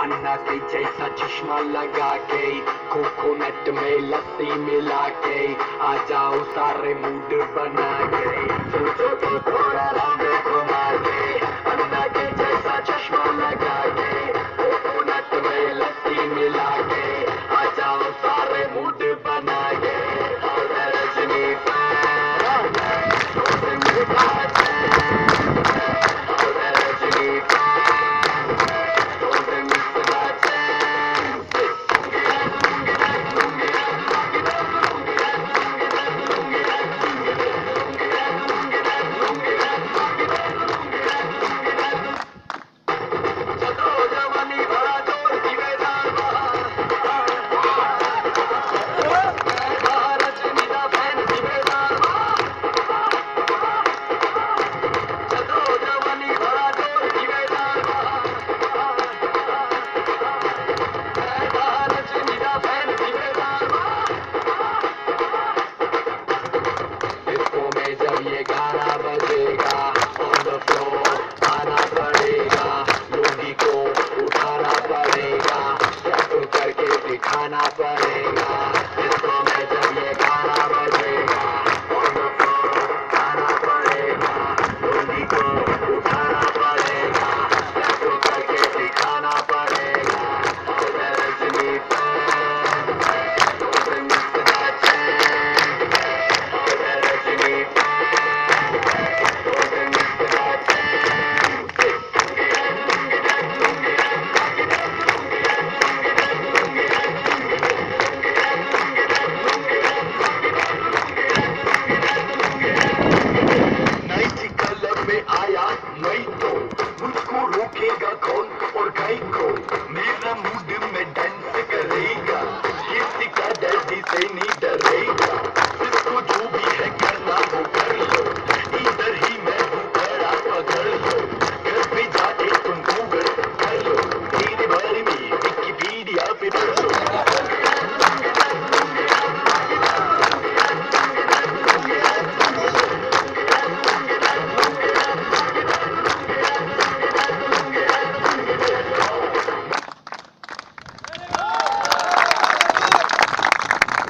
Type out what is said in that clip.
अन्ना के जैसा चश्मा लगा के, कोकोनट में लस्सी मिला के, आ जाओ सारे मूड बना के, सोचो तो थोड़ा राउंड घुमा के, अन्ना के जैसा चश्मा लगा के, कोकोनट में लस्सी मिला के, आ जाओ सारे मूड बना के, और रजनी जब ये गाना बजेगा ऑन द फ्लोर आना पड़ेगा, लोगी को उठाना पड़ेगा, स्टेप करके दिखाना पड़ेगा, इसको में जब ये गाना बजेगा ऑन द फ्लोर आना पड़ेगा, लोगी को उठाना पड़ेगा, स्टेप करके दिखाना पड़ेगा, और रजनी मुझको रोकेगा कौन और गाय को, मेरा मूड में डांस करेगा, किसी का जल्दी से नहीं डरेगा, जिसको जो भी है करना वो कर लो, इधर ही मैं हूँ खड़ा पकड़ लो, घर पे जाके तुम गूगल कर लो, मेरे बारे में विकिपीडिया पे पढ़ लो।